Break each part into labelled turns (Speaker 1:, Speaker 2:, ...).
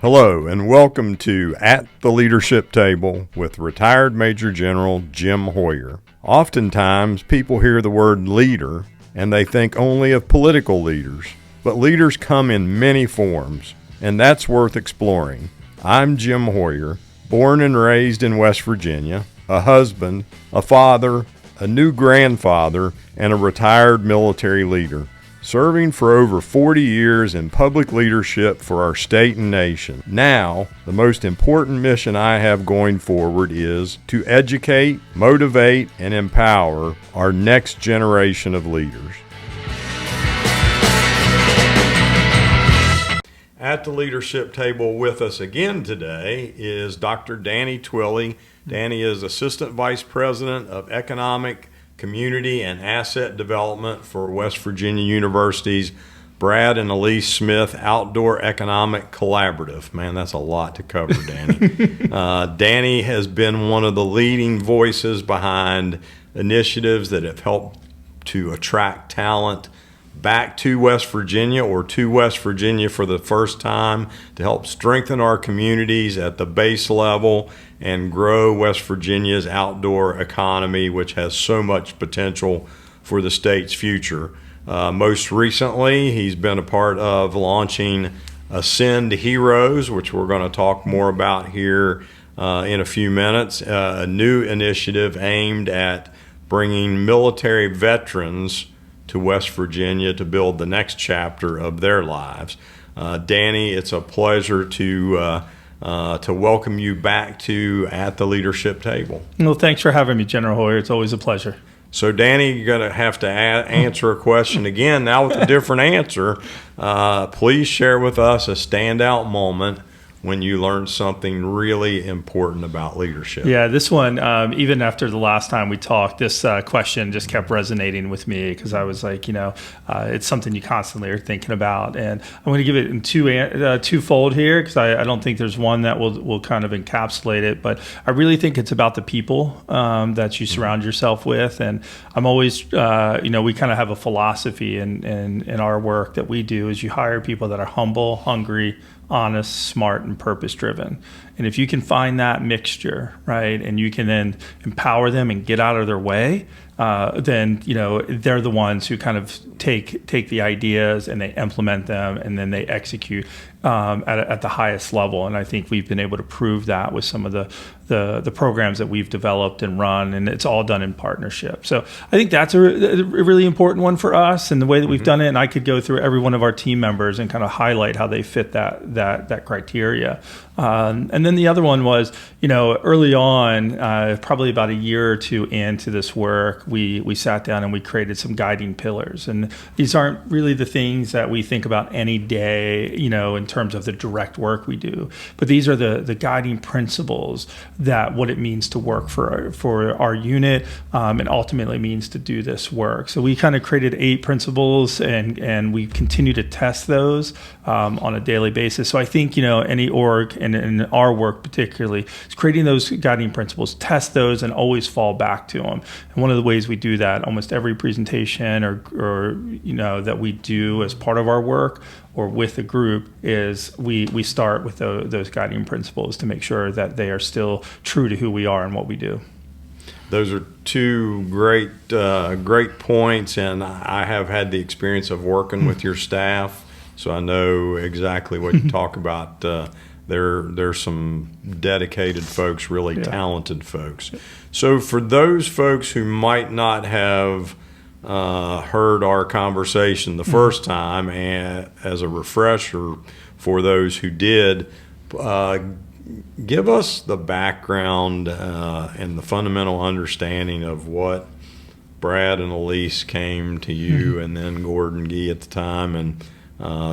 Speaker 1: Hello and welcome to At the Leadership Table with retired Major General Jim Hoyer. Oftentimes people hear the word leader and they think only of political leaders, but leaders come in many forms, and that's worth exploring. I'm Jim Hoyer, born and raised in West Virginia, a husband, a father, a new grandfather, and a retired military leader, serving for over 40 years in public leadership for our state and nation. Now, the most important mission I have going forward is to educate, motivate, and empower our next generation of leaders. At the leadership table with us again today is Dr. Danny Twilley. Danny is Assistant Vice President of Economic, Community, and Asset Development for West Virginia University's Brad and Alys Smith Outdoor Economic Collaborative. Man, that's a lot to cover, Danny. Danny has been one of the leading voices behind initiatives that have helped to attract talent back to West Virginia or to West Virginia for the first time, to help strengthen our communities at the base level and grow West Virginia's outdoor economy, which has so much potential for the state's future. Most recently, he's been a part of launching Ascend Heroes, which we're going to talk more about here in a few minutes, a new initiative aimed at bringing military veterans to West Virginia to build the next chapter of their lives. Danny, it's a pleasure to welcome you back to At the Leadership Table.
Speaker 2: Well, thanks for having me, General Hoyer. It's always a pleasure.
Speaker 1: So, Danny, you're going to have to answer a question again, now with a different answer. Please share with us a standout moment when you learned something really important about leadership.
Speaker 2: Yeah, this one, even after the last time we talked, this question just kept resonating with me because I was like, it's something you constantly are thinking about. And I'm going to give it in twofold here because I don't think there's one that will kind of encapsulate it. But I really think it's about the people that you surround yourself with. And I'm always, we kind of have a philosophy in our work that we do is you hire people that are humble, hungry, honest, smart, and purpose-driven. And if you can find that mixture, right, and you can then empower them and get out of their way, then they're the ones who kind of take the ideas and they implement them and then they execute at the highest level. And I think we've been able to prove that with some of the programs that we've developed and run, and it's all done in partnership. So I think that's a really important one for us and the way that we've done it. And I could go through every one of our team members and kind of highlight how they fit that criteria. And then the other one was, early on, probably about a year or two into this work, we sat down and we created some guiding pillars. And these aren't really the things that we think about any day, in terms of the direct work we do. But these are the guiding principles that what it means to work for our unit and ultimately means to do this work. So we kind of created 8 principles and we continue to test those on a daily basis. So I think, any org and in our work particularly is creating those guiding principles, test those and always fall back to them. And one of the ways we do that, almost every presentation or that we do as part of our work or with a group, is we start with those guiding principles to make sure that they are still true to who we are and what we do.
Speaker 1: Those are two great points, and I have had the experience of working with your staff, so I know exactly what you talk about. There's some dedicated folks, really talented folks. So for those folks who might not have heard our conversation the first time, and as a refresher for those who did, give us the background and the fundamental understanding of what Brad and Alys came to you and then Gordon Gee at the time, and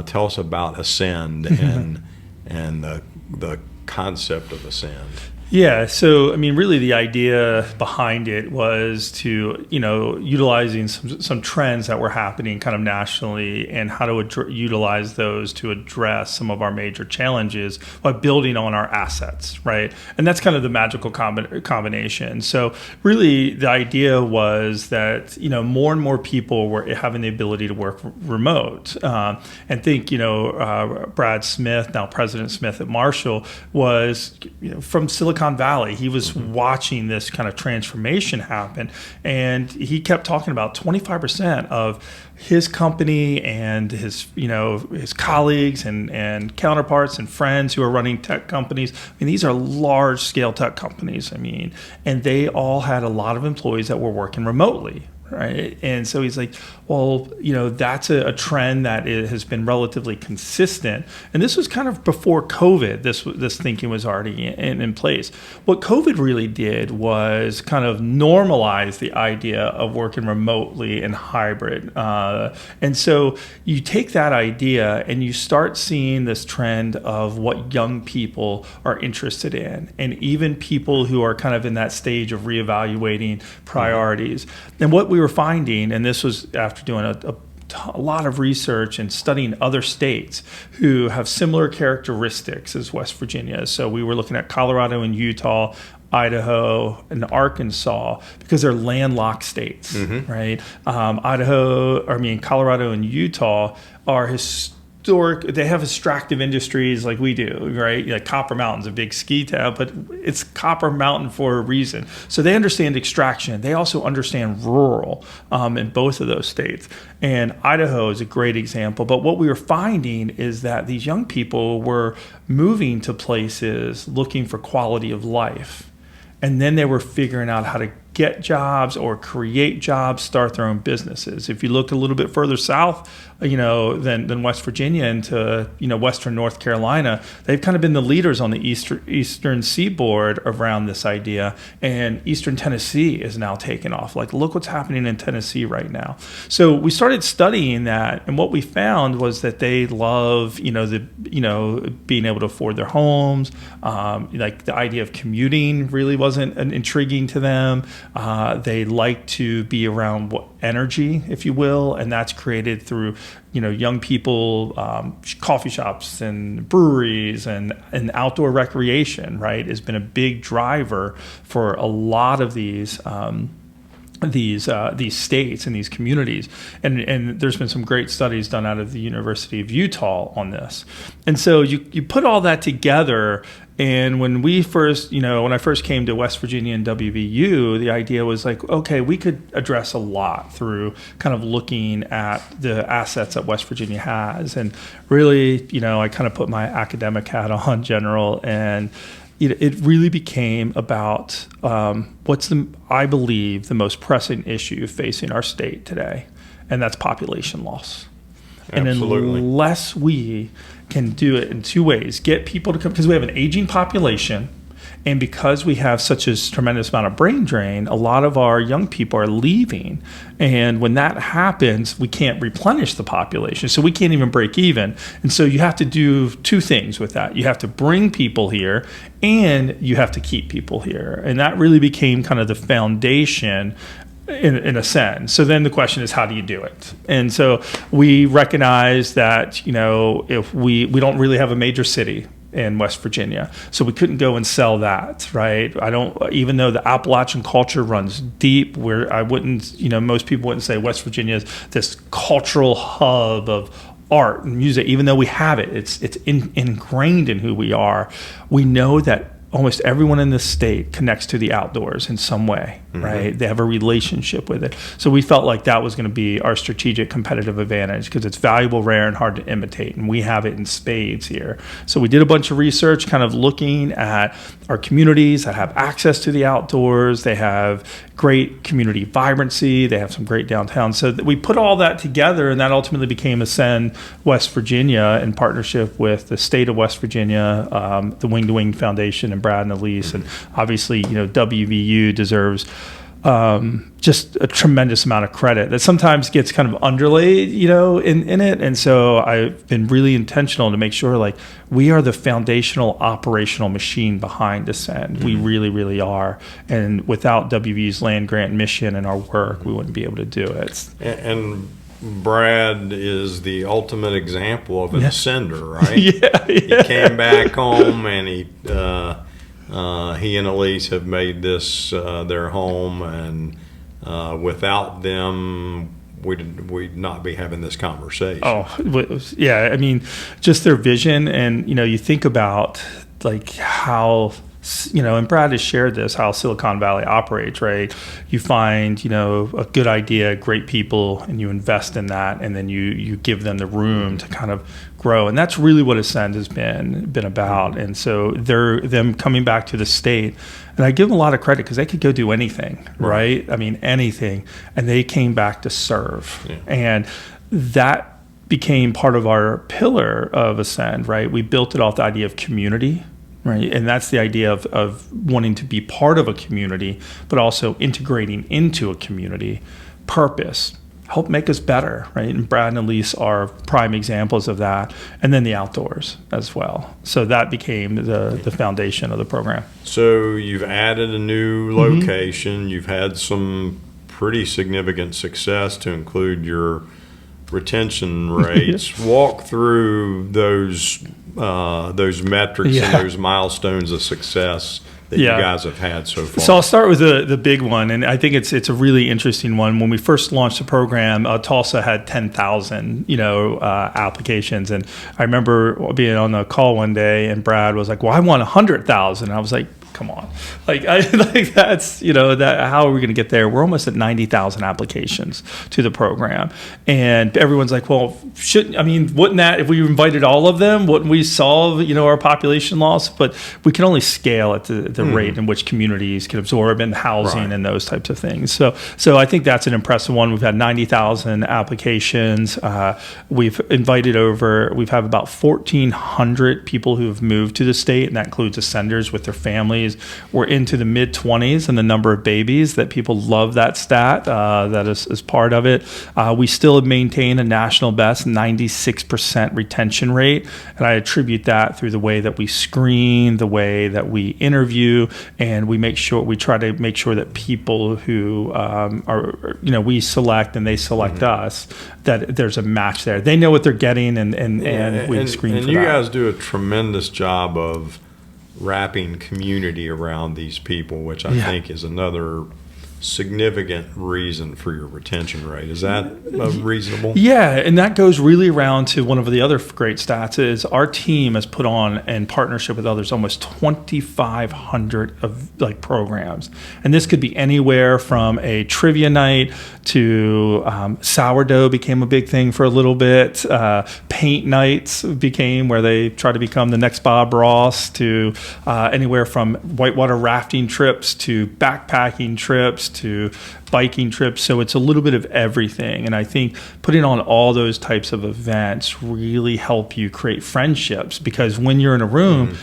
Speaker 1: tell us about Ascend and the concept of Ascend.
Speaker 2: Yeah, so I mean, really, the idea behind it was to, utilizing some trends that were happening kind of nationally, and how to utilize those to address some of our major challenges by building on our assets, right? And that's kind of the magical combination. So really, the idea was that more and more people were having the ability to work remote, and think Brad Smith, now President Smith at Marshall, was from Silicon Valley. He was watching this kind of transformation happen, and he kept talking about 25% of his company and his colleagues and counterparts and friends who are running tech companies. I mean, these are large scale tech companies. I mean, and they all had a lot of employees that were working remotely. Right. And so he's like, well, that's a trend that has been relatively consistent. And this was kind of before COVID. This thinking was already in place. What COVID really did was kind of normalize the idea of working remotely and hybrid. And so you take that idea and you start seeing this trend of what young people are interested in, and even people who are kind of in that stage of reevaluating priorities. And what we were finding, and this was after doing a lot of research and studying other states who have similar characteristics as West Virginia. So we were looking at Colorado and Utah, Idaho and Arkansas, because they're landlocked states, right? Colorado and Utah are they have extractive industries like we do, right? Like Copper Mountain's a big ski town, but it's Copper Mountain for a reason. So they understand extraction. They also understand rural in both of those states. And Idaho is a great example. But what we were finding is that these young people were moving to places looking for quality of life. And then they were figuring out how to get jobs or create jobs, start their own businesses. If you look a little bit further south, than West Virginia into, Western North Carolina, they've kind of been the leaders on the eastern seaboard around this idea. And Eastern Tennessee is now taking off. Like, look what's happening in Tennessee right now. So we started studying that, and what we found was that they love, being able to afford their homes. Like the idea of commuting really wasn't intriguing to them. They like to be around energy, if you will, and that's created through young people, coffee shops and breweries and outdoor recreation, right, has been a big driver for a lot of these states and these communities. And there's been some great studies done out of the University of Utah on this. And so you put all that together. And when I first came to West Virginia and WVU, the idea was like, okay, we could address a lot through kind of looking at the assets that West Virginia has. And really, I kind of put my academic hat on, General, and it really became about I believe, the most pressing issue facing our state today, and that's population loss.
Speaker 1: Absolutely.
Speaker 2: And unless we can do it in two ways, get people to come, because we have an aging population, and because we have such a tremendous amount of brain drain, a lot of our young people are leaving. And when that happens, we can't replenish the population. So we can't even break even. And so you have to do two things with that. You have to bring people here, and you have to keep people here. And that really became kind of the foundation in a sense. So then the question is, how do you do it? And so we recognize that, if we don't really have a major city in West Virginia, so we couldn't go and sell that, right? Even though the Appalachian culture runs deep, where most people wouldn't say West Virginia is this cultural hub of art and music, even though we have it, it's ingrained in who we are. We know that almost everyone in this state connects to the outdoors in some way, right? They have a relationship with it. So we felt like that was going to be our strategic competitive advantage, because it's valuable, rare, and hard to imitate. And we have it in spades here. So we did a bunch of research kind of looking at our communities that have access to the outdoors. They have great community vibrancy. They have some great downtown. So we put all that together, and that ultimately became Ascend West Virginia in partnership with the state of West Virginia, the Wing to Wing Foundation, and Brad and Alys. And obviously, WVU deserves just a tremendous amount of credit that sometimes gets kind of underlaid, in it. And so I've been really intentional to make sure like we are the foundational operational machine behind Ascend. We really, really are. And without WVU's land grant mission and our work, we wouldn't be able to do it.
Speaker 1: And Brad is the ultimate example of an ascender, right?
Speaker 2: Yeah.
Speaker 1: He came back home, and he and Alys have made this their home, and without them, we'd not be having this conversation.
Speaker 2: Oh, yeah. I mean, just their vision, and you think about like how. And Brad has shared this, how Silicon Valley operates, right? You find, a good idea, great people, and you invest in that, and then you give them the room to kind of grow. And that's really what Ascend has been about. And so them coming back to the state, and I give them a lot of credit because they could go do anything, right? I mean, anything. And they came back to serve. Yeah. And that became part of our pillar of Ascend, right? We built it off the idea of community. Right. And that's the idea of wanting to be part of a community, but also integrating into a community. Purpose, help make us better, right? And Brad and Alys are prime examples of that. And then the outdoors as well. So that became the foundation of the program.
Speaker 1: So you've added a new location. You've had some pretty significant success to include your retention rates. Walk through those metrics and those milestones of success that you guys have had so far.
Speaker 2: So I'll start with the big one, and I think it's a really interesting one. When we first launched the program, Tulsa had 10,000 applications, and I remember being on a call one day, and Brad was like, "Well, I want 100,000." I was like, come on, that's that. How are we going to get there? We're almost at 90,000 applications to the program, and everyone's like, well, wouldn't that, if we invited all of them, wouldn't we solve our population loss? But we can only scale at the rate in which communities can absorb, and housing and those types of things. So I think that's an impressive one. We've had 90,000 applications. We've have about 1,400 people who have moved to the state, and that includes ascenders with their families. We're into the mid-20s and the number of babies that people love that stat. That is part of it. We still maintain a national best 96% retention rate, and I attribute that through the way that we screen, the way that we interview, and we try to make sure that people who we select and they select us, that there's a match there. They know what they're getting, and we screen for that. And
Speaker 1: you guys do a tremendous job of wrapping community around these people, which I think is another significant reason for your retention rate. Is that reasonable?
Speaker 2: Yeah, and that goes really around to one of the other great stats is our team has put on, in partnership with others, almost 2,500 of programs. And this could be anywhere from a trivia night to sourdough became a big thing for a little bit. Paint nights became where they try to become the next Bob Ross, to anywhere from whitewater rafting trips to backpacking trips to biking trips. So it's a little bit of everything. And I think putting on all those types of events really help you create friendships, because when you're in a room,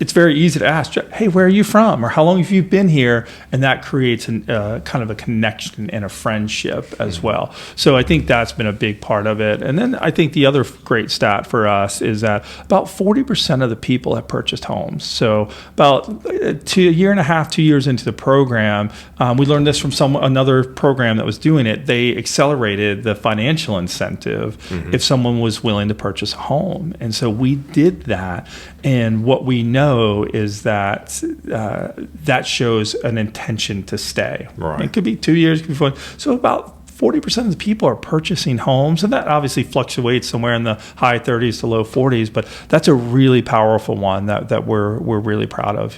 Speaker 2: it's very easy to ask, hey, where are you from? Or how long have you been here? And that creates kind of a connection and a friendship as well. So I think that's been a big part of it. And then I think the other great stat for us is that about 40% of the people have purchased homes. So about a year and a half, 2 years into the program, we learned this from another program that was doing it. They accelerated the financial incentive if someone was willing to purchase a home. And so we did that. And what we know is that that shows an intention to stay.
Speaker 1: Right.
Speaker 2: It could be 2 years, it could be 4. So about 40% of the people are purchasing homes, and that obviously fluctuates somewhere in the high 30s to low 40s. But that's a really powerful one that we're really proud of.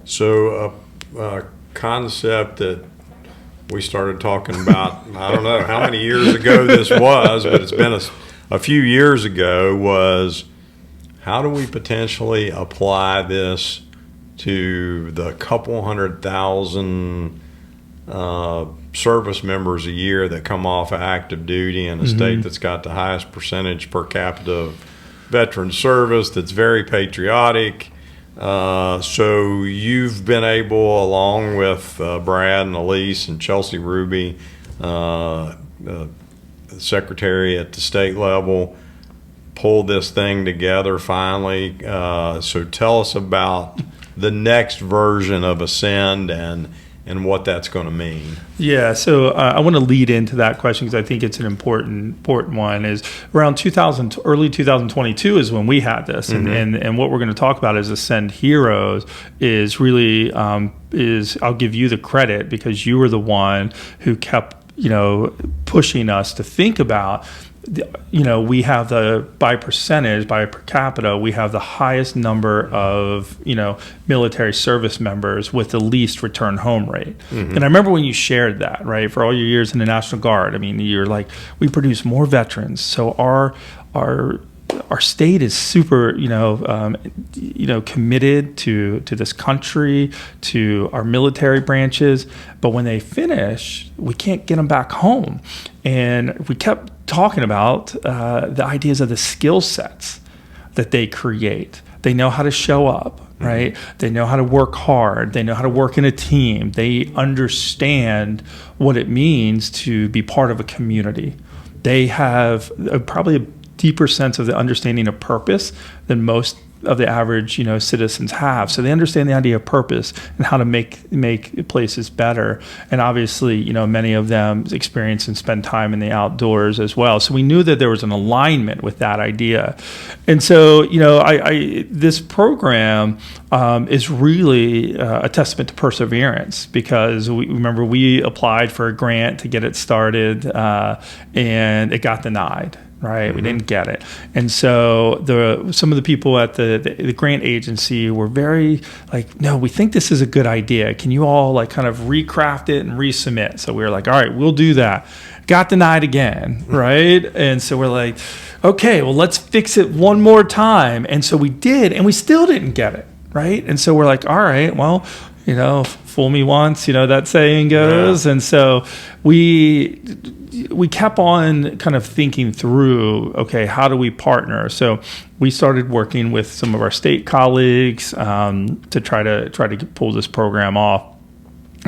Speaker 1: So a concept that we started talking about, I don't know how many years ago this was, but it's been a few years ago, was how do we potentially apply this to the couple 100,000 service members a year that come off of active duty in a state that's got the highest percentage per capita of veteran service, that's very patriotic, So you've been able, along with Brad and Alys and Chelsea Ruby, secretary at the state level, pull this thing together finally. So tell us about the next version of Ascend and what that's going to mean.
Speaker 2: Yeah, so I want to lead into that question because I think it's an important one. Is around early 2022 is when we had this, and what we're going to talk about is Ascend Heroes is really is I'll give you the credit because you were the one who kept pushing us to think about. We have by per capita, we have the highest number of, military service members with the least return home rate. And I remember when you shared that, right, for all your years in the National Guard, I mean, you're like, we produce more veterans. So our state is super, committed to this country, to our military branches. But when they finish, we can't get them back home. And we kept talking about the ideas of the skill sets that they create. They know how to show up, right? They know how to work hard. They know how to work in a team. They understand what it means to be part of a community. They have probably a deeper sense of the understanding of purpose than most of the average, citizens have. So they understand the idea of purpose and how to make places better. And obviously, many of them experience and spend time in the outdoors as well. So we knew that there was an alignment with that idea. And so, this program is really a testament to perseverance because we applied for a grant to get it started and it got denied. Right, we didn't get it, and so some of the people at the grant agency were very like, no, we think this is a good idea. Can you all kind of recraft it and resubmit? So we were like, all right, we'll do that. Got denied again, right? And so we're like, okay, well, let's fix it one more time. And so we did, and we still didn't get it, right? And so we're like, all right, well, fool me once, that saying goes. Yeah. And so we kept on kind of thinking through, okay, how do we partner? So we started working with some of our state colleagues to try to pull this program off.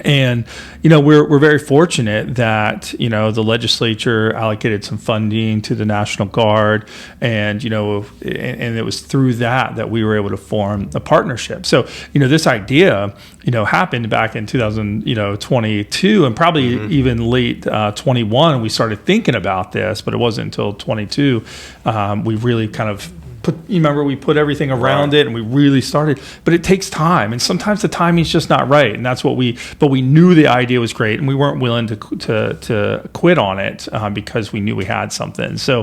Speaker 2: And we're very fortunate that the legislature allocated some funding to the National Guard, and and it was through that we were able to form a partnership. So this idea happened back in 2022, and probably even late 21 we started thinking about this, but it wasn't until 22 we really kind of we put everything around it and we really started, but it takes time. And sometimes the timing's just not right. And that's but we knew the idea was great and we weren't willing to quit on it because we knew we had something. So,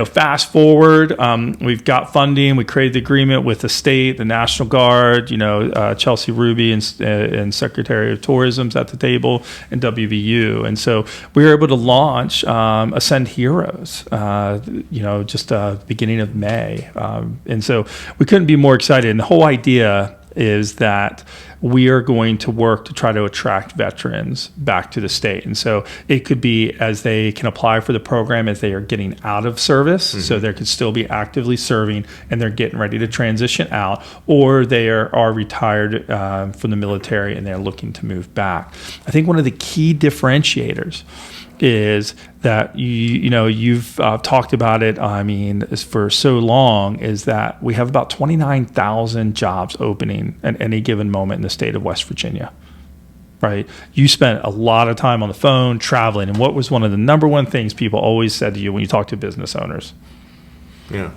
Speaker 2: fast forward, we've got funding. We created the agreement with the state, the National Guard, Chelsea Ruby and Secretary of Tourism's at the table and WVU. And so we were able to launch Ascend Heroes, just beginning of May. And so we couldn't be more excited. And the whole idea is that we are going to work to try to attract veterans back to the state. And so it could be as they can apply for the program as they are getting out of service. So they could still be actively serving and they're getting ready to transition out, or they are retired from the military and they're looking to move back. I think one of the key differentiators is that you've talked about it. I mean, for so long, is that we have about 29,000 jobs opening at any given moment in the state of West Virginia. Right? You spent a lot of time on the phone traveling, and what was one of the number one things people always said to you when you talk to business owners?
Speaker 1: Yeah,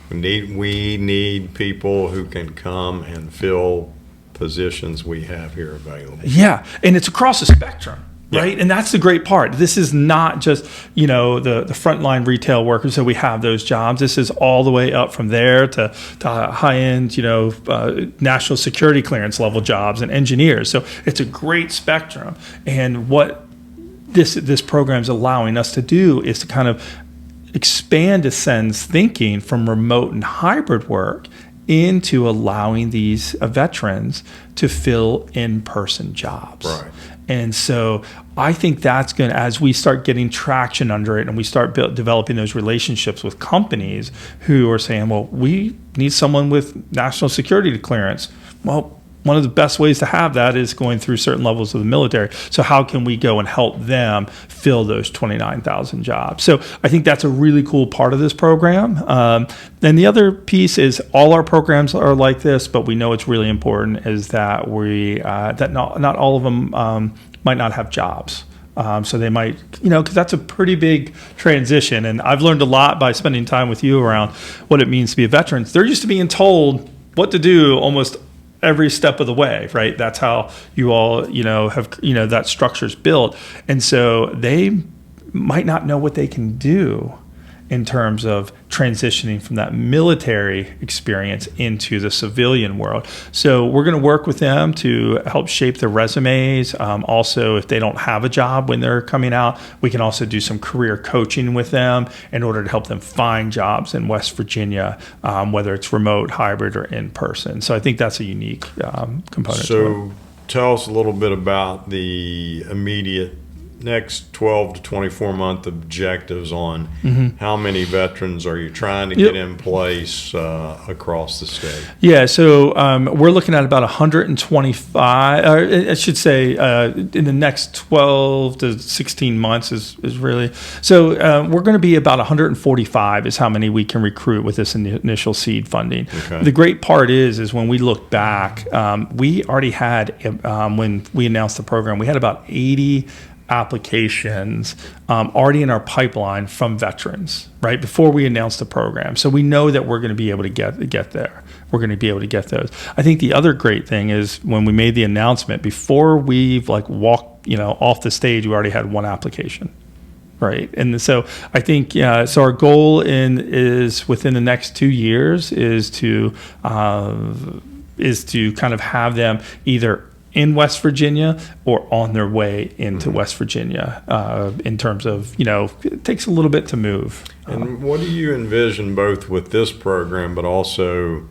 Speaker 1: we need people who can come and fill positions we have here available.
Speaker 2: Yeah, and it's across the spectrum. Right. And that's the great part. This is not just, the frontline retail workers that we have those jobs. This is all the way up from there to high end, national security clearance level jobs and engineers. So it's a great spectrum. And what this program is allowing us to do is to kind of expand Ascend's thinking from remote and hybrid work into allowing these veterans to fill in-person jobs.
Speaker 1: Right.
Speaker 2: And so I think that's going to, as we start getting traction under it and we start developing those relationships with companies who are saying, well, we need someone with national security clearance. Well, one of the best ways to have that is going through certain levels of the military. So how can we go and help them fill those 29,000 jobs? So I think that's a really cool part of this program. And the other piece is all our programs are like this, but we know it's really important is that that not all of them might not have jobs. So they might, because that's a pretty big transition. And I've learned a lot by spending time with you around what it means to be a veteran. They're used to being told what to do almost every step of the way, right? That's how you all, have, that structure's built. And so they might not know what they can do in terms of transitioning from that military experience into the civilian world. So we're going to work with them to help shape their resumes. Also, if they don't have a job when they're coming out, we can also do some career coaching with them in order to help them find jobs in West Virginia, whether it's remote, hybrid, or in person. So I think that's a unique component.
Speaker 1: So tell us a little bit about the immediate next 12 to 24 month objectives on how many veterans are you trying to get in place across the state? Yeah, so
Speaker 2: we're looking at about 125, or I should say in the next 12 to 16 months is really. So we're going to be about 145 is how many we can recruit with this initial seed funding. Okay. The great part is when we look back, we already had, when we announced the program, we had about 80 applications already in our pipeline from veterans, right, before we announced the program. So we know that we're going to be able to get there. We're going to be able to get those. I think the other great thing is when we made the announcement, before we've walked off the stage, we already had one application. Right. And so I think, so our goal is within the next 2 years is to kind of have them either in West Virginia or on their way into West Virginia in terms of, it takes a little bit to move.
Speaker 1: And what do you envision both with this program, but also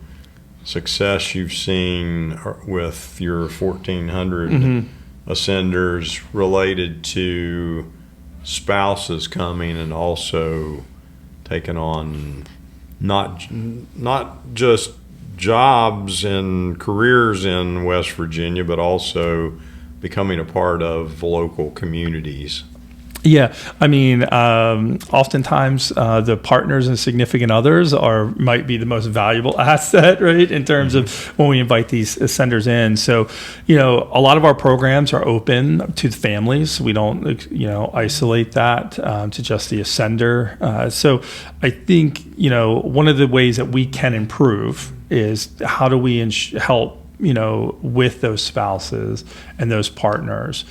Speaker 1: success you've seen with your 1,400 ascenders related to spouses coming and also taking on not just jobs and careers in West Virginia, but also becoming a part of local communities?
Speaker 2: Yeah, I mean, oftentimes the partners and significant others might be the most valuable asset, right, in terms of when we invite these ascenders in. So, a lot of our programs are open to the families. We don't, isolate that to just the ascender. So I think, one of the ways that we can improve is how do we help, with those spouses and those partners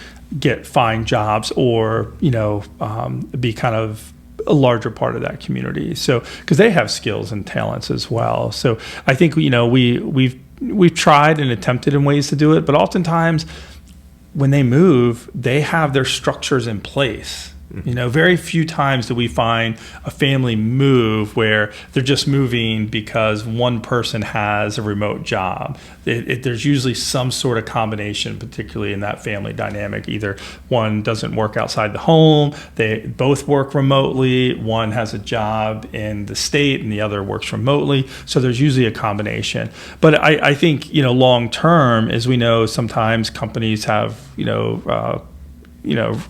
Speaker 2: find jobs or, be kind of a larger part of that community. So, because they have skills and talents as well. So I think, we've tried and attempted in ways to do it, but oftentimes when they move, they have their structures in place. Very few times do we find a family move where they're just moving because one person has a remote job. There's usually some sort of combination, particularly in that family dynamic. Either one doesn't work outside the home, they both work remotely, one has a job in the state and the other works remotely. So there's usually a combination. But I think, long term, as we know, sometimes companies have,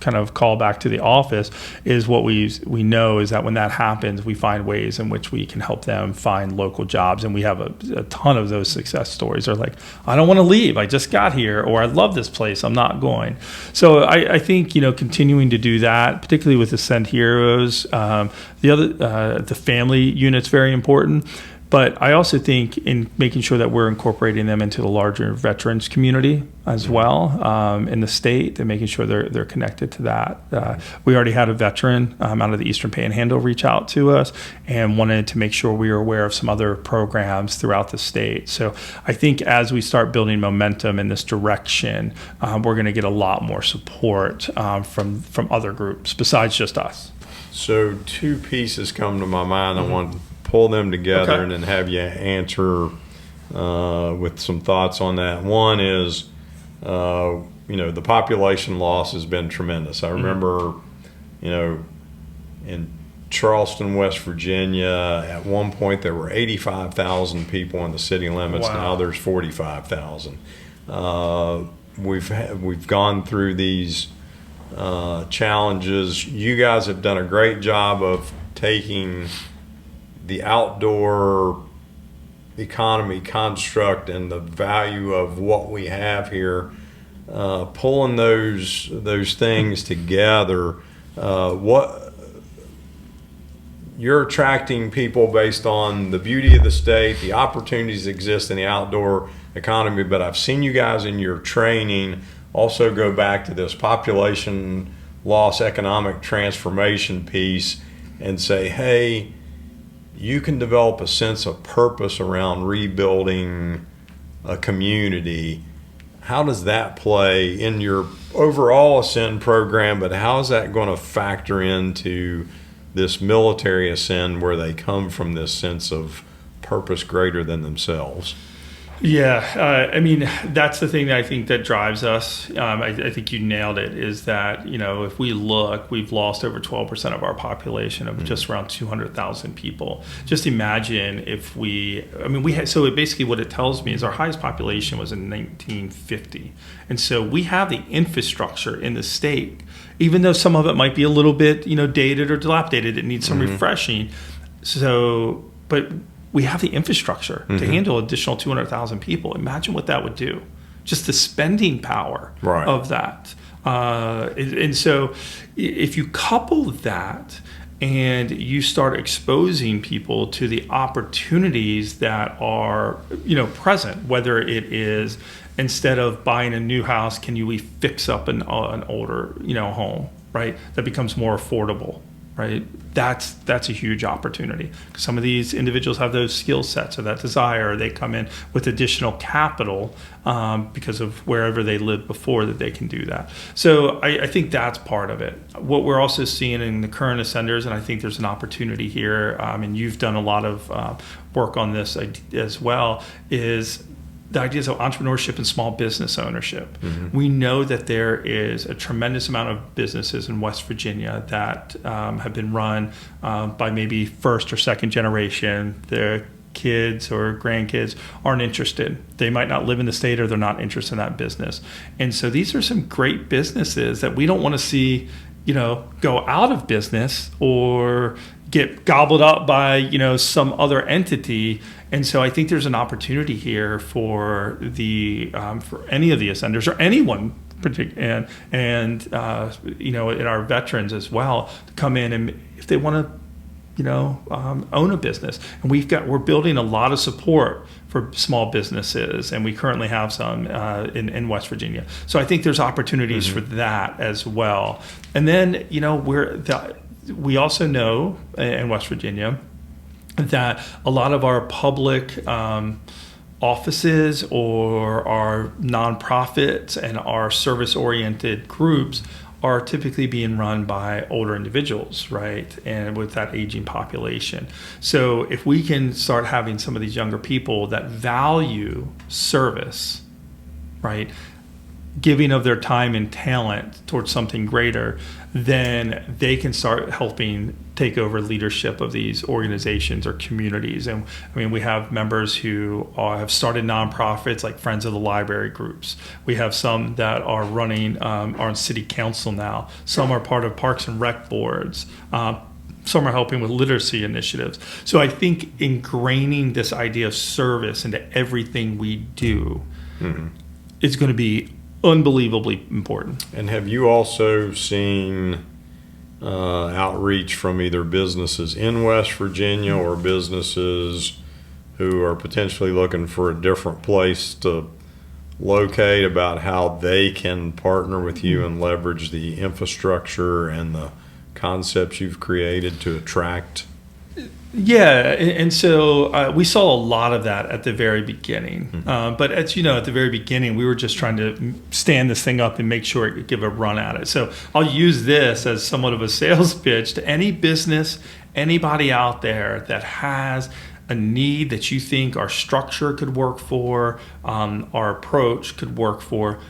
Speaker 2: kind of call back to the office, is what we know is that when that happens, we find ways in which we can help them find local jobs. And we have a ton of those success stories. They're like, I don't want to leave. I just got here, or I love this place. I'm not going. So I think, continuing to do that, particularly with Ascend Heroes, the family unit's very important. But I also think in making sure that we're incorporating them into the larger veterans community as well in the state, and making sure they're connected to that. We already had a veteran out of the Eastern Panhandle reach out to us and wanted to make sure we were aware of some other programs throughout the state. So I think as we start building momentum in this direction, we're going to get a lot more support from other groups besides just us.
Speaker 1: So two pieces come to my mind. I want to pull them together and then have you answer with some thoughts on that. One is, the population loss has been tremendous. I remember, in Charleston, West Virginia, at one point there were 85,000 people in the city limits.
Speaker 2: Wow.
Speaker 1: Now there's 45,000. We've gone through these challenges. You guys have done a great job of taking the outdoor economy construct and the value of what we have here, pulling those things together. What you're attracting people based on the beauty of the state, the opportunities that exist in the outdoor economy, but I've seen you guys in your training also go back to this population loss, economic transformation piece and say, hey, you can develop a sense of purpose around rebuilding a community. How does that play in your overall Ascend program, but how is that going to factor into this military Ascend where they come from this sense of purpose greater than themselves?
Speaker 2: Yeah, that's the thing that I think that drives us. I think you nailed it, is that, if we look, we've lost over 12% of our population of just around 200,000 people. Just imagine if so basically what it tells me is our highest population was in 1950. And so we have the infrastructure in the state, even though some of it might be a little bit, dated or dilapidated, it needs some refreshing. So, but we have the infrastructure to handle additional 200,000 people. Imagine what that would do. Just the spending power of that. And so if you couple that and you start exposing people to the opportunities that are, present, whether it is instead of buying a new house, can you fix up an older, home, right? That becomes more affordable. Right, that's a huge opportunity. Some of these individuals have those skill sets or that desire. Or they come in with additional capital because of wherever they lived before that they can do that. So I think that's part of it. What we're also seeing in the current Ascenders, and I think there's an opportunity here, and you've done a lot of work on this as well, is the ideas of entrepreneurship and small business ownership. We know that there is a tremendous amount of businesses in West Virginia that have been run by maybe first or second generation. Their kids or grandkids aren't interested. They might not live in the state or they're not interested in that business. And so these are some great businesses that we don't want to see, go out of business or get gobbled up by, some other entity. And so I think there's an opportunity here for for any of the Ascenders or anyone, and in our veterans as well, to come in and if they want to, own a business. And we're building a lot of support for small businesses, and we currently have some in West Virginia. So I think there's opportunities for that as well. And then we also know in West Virginia that a lot of our public offices or our nonprofits and our service-oriented groups are typically being run by older individuals, right? And with that aging population. So if we can start having some of these younger people that value service, right? Giving of their time and talent towards something greater, then they can start helping take over leadership of these organizations or communities. And we have members who have started nonprofits like Friends of the Library groups. We have some that are running, are on city council now. Some are part of Parks and Rec boards. Some are helping with literacy initiatives. So I think ingraining this idea of service into everything we do is going to be unbelievably important.
Speaker 1: And have you also seen outreach from either businesses in West Virginia or businesses who are potentially looking for a different place to locate about how they can partner with you and leverage the infrastructure and the concepts you've created to attract?
Speaker 2: Yeah, and so we saw a lot of that at the very beginning. But as you know, at the very beginning, we were just trying to stand this thing up and make sure it could give a run at it. So I'll use this as somewhat of a sales pitch to any business, anybody out there that has a need that you think our structure could work for, our approach could work for.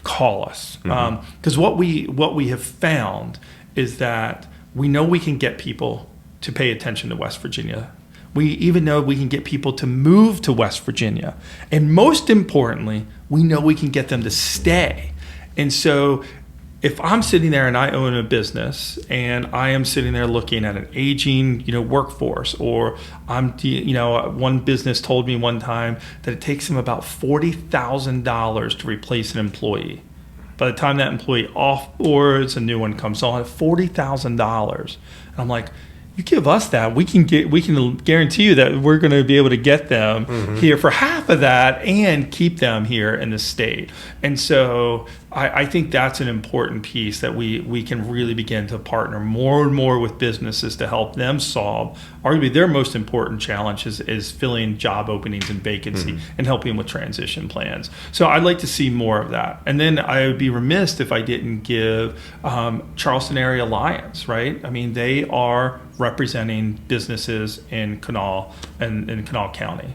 Speaker 2: call us. Because what we have found is that we know we can get people to pay attention to West Virginia. We even know we can get people to move to West Virginia. And most importantly, we know we can get them to stay. And so if I'm sitting there and I own a business and I am sitting there looking at an aging, workforce, or one business told me one time that it takes them about $40,000 to replace an employee. By the time that employee offboards, a new one comes on, $40,000. And I'm like, you give us that, we can guarantee you that we're going to be able to get them here for half of that and keep them here in the state. And so I think that's an important piece, that we can really begin to partner more and more with businesses to help them solve arguably their most important challenge is filling job openings and vacancy and helping with transition plans. So I'd like to see more of that. And then I would be remiss if I didn't give Charleston Area Alliance, right? I mean, they are representing businesses in Kanawha and in Kanawha County.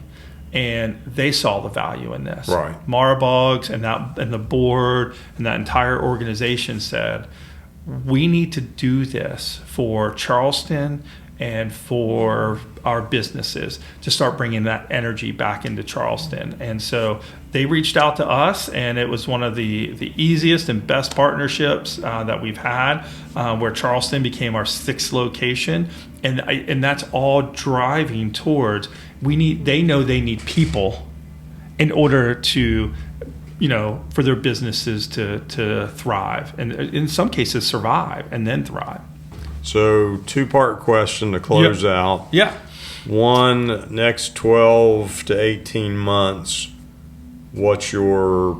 Speaker 2: And they saw the value in this.
Speaker 1: Right.
Speaker 2: Mara Boggs and the board and that entire organization said, we need to do this for Charleston and for our businesses to start bringing that energy back into Charleston. And so they reached out to us, and it was one of the easiest and best partnerships that we've had, where Charleston became our 6th location. And that's all driving towards, they know they need people in order to, for their businesses to thrive, and in some cases survive and then thrive.
Speaker 1: So 2-part question to close out.
Speaker 2: Yeah.
Speaker 1: One, next 12 to 18 months, what's your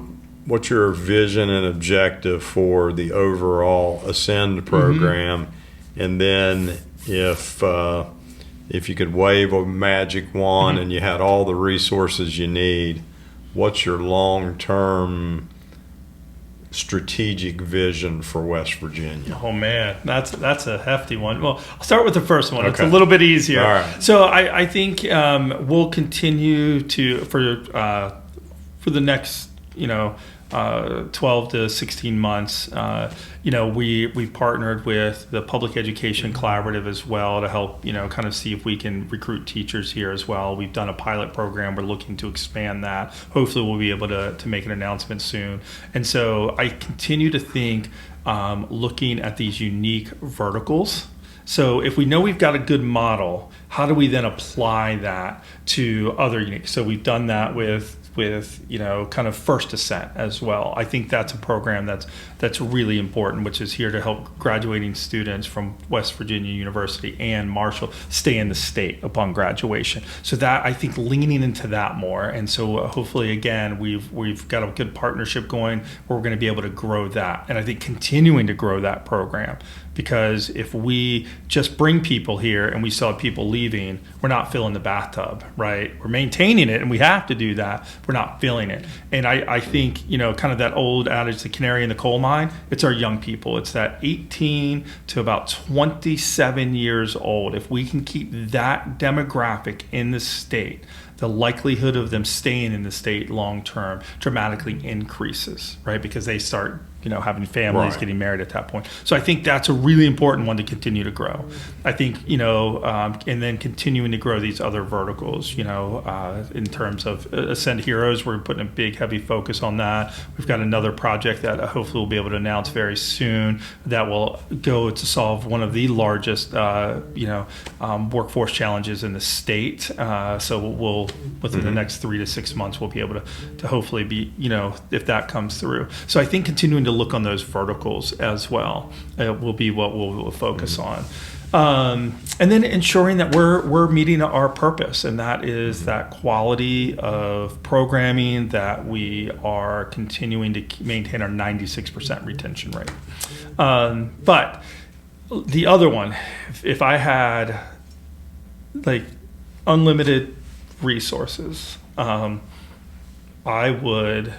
Speaker 1: vision and objective for the overall Ascend program? And then if you could wave a magic wand and you had all the resources you need, what's your long-term strategic vision for West Virginia?
Speaker 2: Oh man, that's a hefty one. Well, I'll start with the first one.
Speaker 1: Okay.
Speaker 2: It's a little bit easier.
Speaker 1: All right.
Speaker 2: So I think we'll continue to for the next 12 to 16 months. We partnered with the Public Education Collaborative as well to help kind of see if we can recruit teachers here as well. We've done a pilot program. We're looking to expand that. Hopefully we'll be able to make an announcement soon. And so I continue to think looking at these unique verticals. So if we know we've got a good model, how do we then apply that to other unique? So we've done that with kind of First Ascent as well. I think that's a program that's really important, which is here to help graduating students from West Virginia University and Marshall stay in the state upon graduation. So that, I think, leaning into that more. And so hopefully, again, we've got a good partnership going where we're going to be able to grow that. And I think continuing to grow that program, because if we just bring people here and we still have people leaving, we're not filling the bathtub, right? We're maintaining it, and we have to do that. We're not filling it. And I think, kind of that old adage, the canary in the coal mine, it's our young people. It's that 18 to about 27 years old. If we can keep that demographic in the state, the likelihood of them staying in the state long term dramatically increases, right? Because they start having families,
Speaker 1: Right.
Speaker 2: getting married at that point. So I think that's a really important one to continue to grow. I think, and then continuing to grow these other verticals, in terms of Ascend Heroes, we're putting a big, heavy focus on that. We've got another project that hopefully we'll be able to announce very soon that will go to solve one of the largest, workforce challenges in the state. So we'll, within the next 3 to 6 months, we'll be able to hopefully be, if that comes through. So I think continuing to look on those verticals as well will be what we'll focus on. And then ensuring that we're meeting our purpose, and that is that quality of programming, that we are continuing to maintain our 96% retention rate. But the other one, if I had like unlimited resources, I would.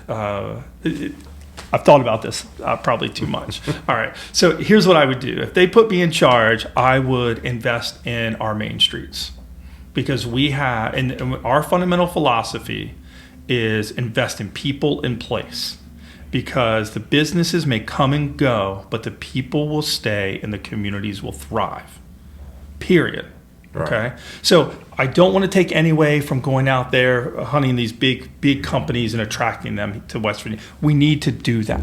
Speaker 2: I've thought about this probably too much. All right. So here's what I would do. If they put me in charge, I would invest in our main streets, because we have, and our fundamental philosophy is invest in people in place. because the businesses may come and go, but the people will stay and the communities will thrive. Period.
Speaker 1: Right.
Speaker 2: Okay. So I don't want to take any away from going out there hunting these big companies and attracting them to West Virginia. We need to do that.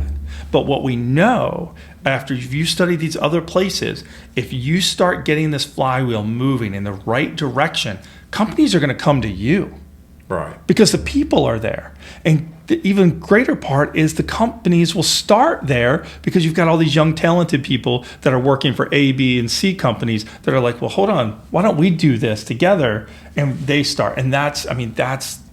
Speaker 2: But what we know, after you study these other places, if you start getting this flywheel moving in the right direction, companies are going to come to you.
Speaker 1: Right.
Speaker 2: Because the people are there. And the even greater part is the companies will start there because you've got all these young, talented people that are working for A, B, and C companies that are like, well, hold on, why don't we do this together? And they start. And that's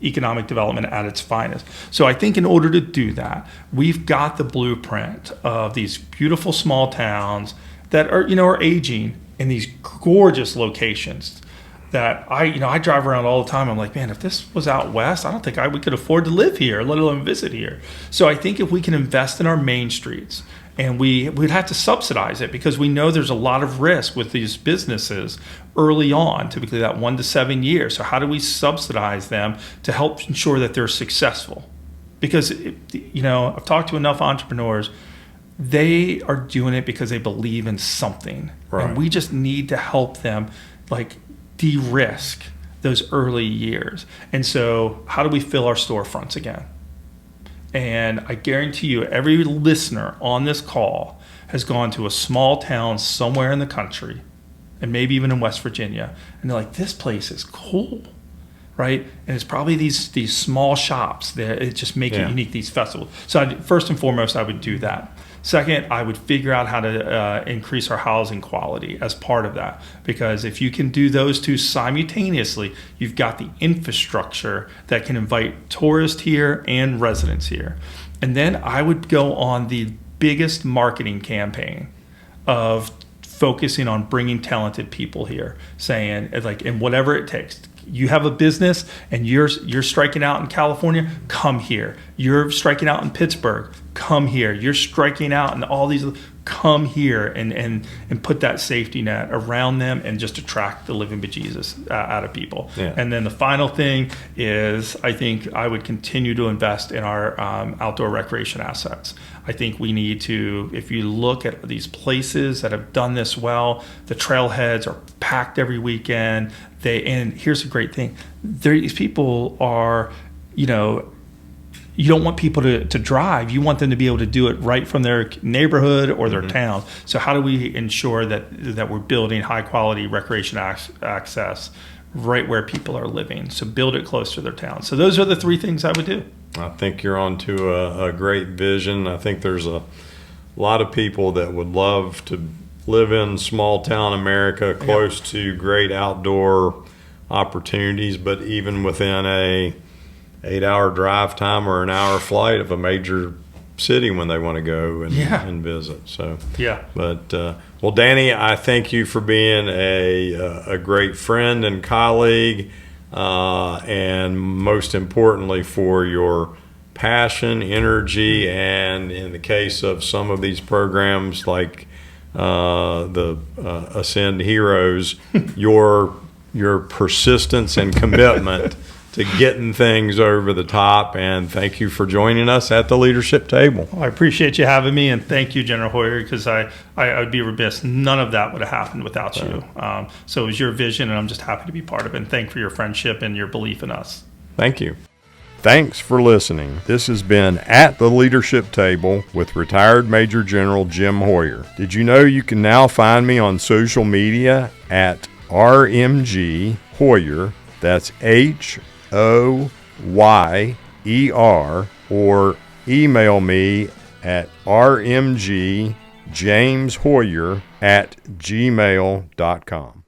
Speaker 2: economic development at its finest. So I think in order to do that, we've got the blueprint of these beautiful small towns that are aging in these gorgeous locations. That I drive around all the time. I'm like, man, if this was out west, I don't think we could afford to live here, let alone visit here. So I think if we can invest in our main streets, and we'd have to subsidize it because we know there's a lot of risk with these businesses early on, typically that 1 to 7 years. So how do we subsidize them to help ensure that they're successful? Because I've talked to enough entrepreneurs. They are doing it because they believe in something,
Speaker 1: right.
Speaker 2: And we just need to help them, de-risk those early years. And so how do we fill our storefronts again? And I guarantee you, every listener on this call has gone to a small town somewhere in the country, and maybe even in West Virginia, and they're like, this place is cool, right? And it's probably these small shops that it just make it unique, these festivals. So first and foremost, I would do that. Second, I would figure out how to increase our housing quality as part of that. Because if you can do those two simultaneously, you've got the infrastructure that can invite tourists here and residents here. And then I would go on the biggest marketing campaign of focusing on bringing talented people here, saying, and whatever it takes. You have a business and you're striking out in California, come here. You're striking out in Pittsburgh, come here. You're striking out in all these, come here and put that safety net around them and just attract the living bejesus out of people.
Speaker 1: Yeah.
Speaker 2: And then the final thing is, I think I would continue to invest in our outdoor recreation assets. I think we need to, if you look at these places that have done this well, the trailheads are packed every weekend. And here's a great thing. These people are, you don't want people to drive. You want them to be able to do it right from their neighborhood or their town. So how do we ensure that we're building high quality recreation access right where people are living? So build it close to their town. So those are the three things I would do.
Speaker 1: I think you're on to a great vision. I think there's a lot of people that would love to live in small town America, close to great outdoor opportunities, but even within a 8-hour drive time or an hour flight of a major city when they want to go and visit. So but well, Danny, I thank you for being a great friend and colleague, and most importantly for your passion, energy, and in the case of some of these programs like the Ascend Heroes, your persistence and commitment to getting things over the top. And thank you for joining us at the leadership table.
Speaker 2: Well, I appreciate you having me, and thank you, General Hoyer, because I would be remiss. None of that would have happened without you. So it was your vision, and I'm just happy to be part of it. And thank you for your friendship and your belief in us.
Speaker 1: Thank you. Thanks for listening. This has been At the Leadership Table with retired Major General Jim Hoyer. Did you know you can now find me on social media at RMG Hoyer? That's HOYER, or email me at rmgjameshoyer@gmail.com.